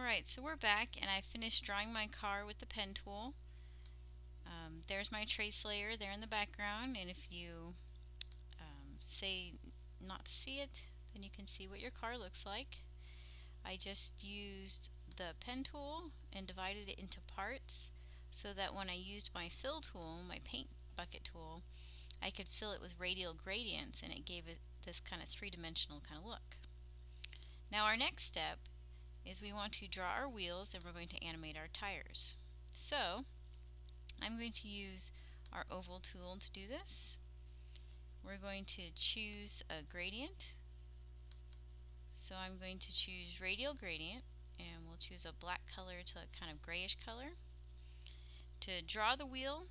Alright, so we're back and I finished drawing my car with the pen tool. There's my trace layer there in the background, and if you say not to see it, then you can see what your car looks like. I just used the pen tool and divided it into parts so that when I used my fill tool, my paint bucket tool, I could fill it with radial gradients, and it gave it this kind of three-dimensional kind of look. Now our next step is we want to draw our wheels, and we're going to animate our tires. So I'm going to use our oval tool to do this. We're going to choose a gradient. So I'm going to choose radial gradient, and we'll choose a black color to a kind of grayish color. To draw the wheel,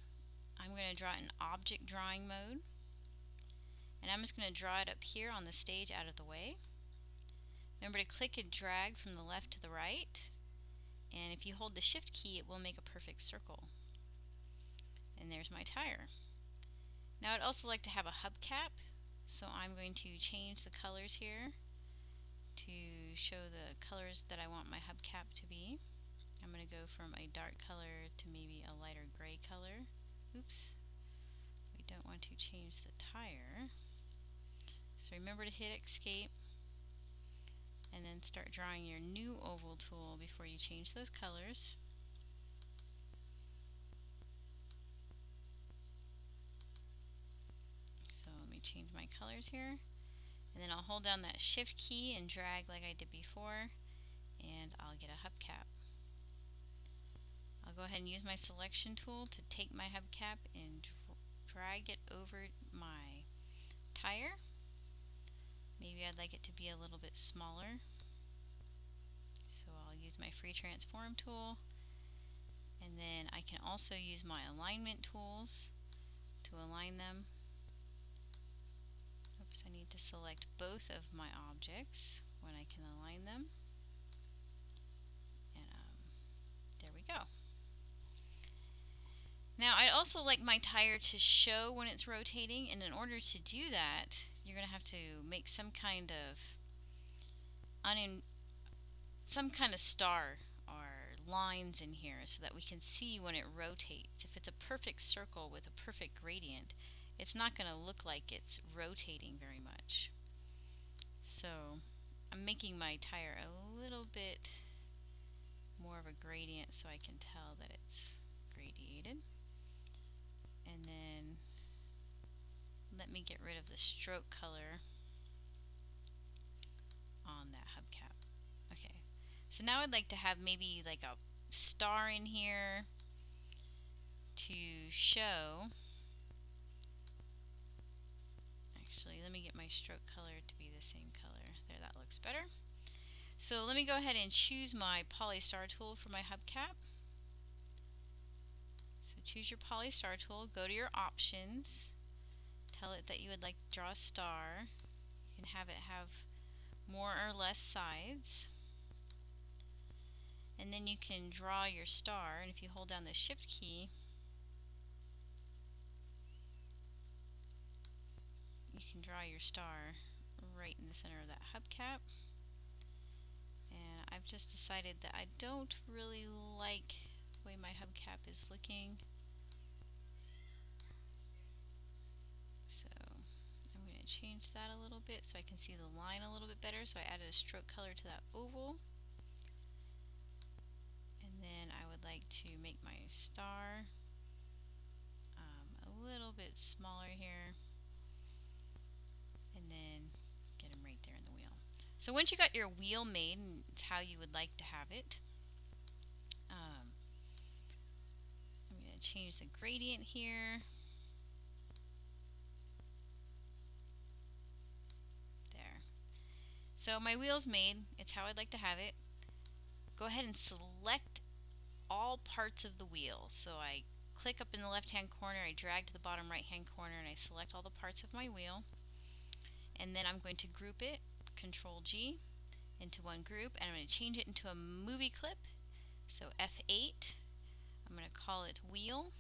I'm going to draw it in object drawing mode, and I'm just going to draw it up here on the stage out of the way. Remember to click and drag from the left to the right, and if you hold the shift key it will make a perfect circle. And there's my tire. Now I'd also like to have a hubcap, so I'm going to change the colors here to show the colors that I want my hubcap to be. I'm going to go from a dark color to maybe a lighter gray color. Oops, we don't want to change the tire. So remember to hit escape and then start drawing your new oval tool before you change those colors. So let me change my colors here, and then I'll hold down that shift key and drag like I did before, and I'll get a hubcap. I'll go ahead and use my selection tool to take my hubcap and drag it over my tire. Maybe I'd like it to be a little bit smaller, so I'll use my free transform tool, and then I can also use my alignment tools to align them. Oops, I need to select both of my objects when I can align them, and there we go. Now I'd also like my tire to show when it's rotating, and in order to do that you're going to have to make some kind of star or lines in here so that we can see when it rotates. If it's a perfect circle with a perfect gradient, it's not going to look like it's rotating very much. So I'm making my tire a little bit more of a gradient so I can tell that it's gradiated. And then let me get rid of the stroke color on that hubcap. Okay, so now I'd like to have maybe like a star in here to show. Actually, let me get my stroke color to be the same color. There, that looks better. So let me go ahead and choose my Polystar tool for my hubcap. So choose your Polystar tool, go to your options, tell it that you would like to draw a star. You can have it have more or less sides. And then you can draw your star, and if you hold down the shift key, you can draw your star right in the center of that hubcap. And I've just decided that I don't really like the way my hubcap is looking, so I'm going to change that a little bit so I can see the line a little bit better. So I added a stroke color to that oval, and then I would like to make my star a little bit smaller here, and then get them right there in the wheel. So once you got your wheel made, and it's how you would like to have it, I'm going to change the gradient here. There. So my wheel's made. It's how I'd like to have it. Go ahead and select all parts of the wheel. So I click up in the left hand corner, I drag to the bottom right hand corner, and I select all the parts of my wheel. And then I'm going to group it, Control G, into one group, and I'm going to change it into a movie clip. So F8, I'm going to call it wheel,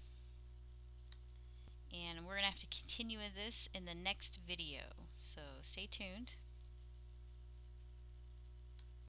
and we're going to have to continue with this in the next video, so stay tuned.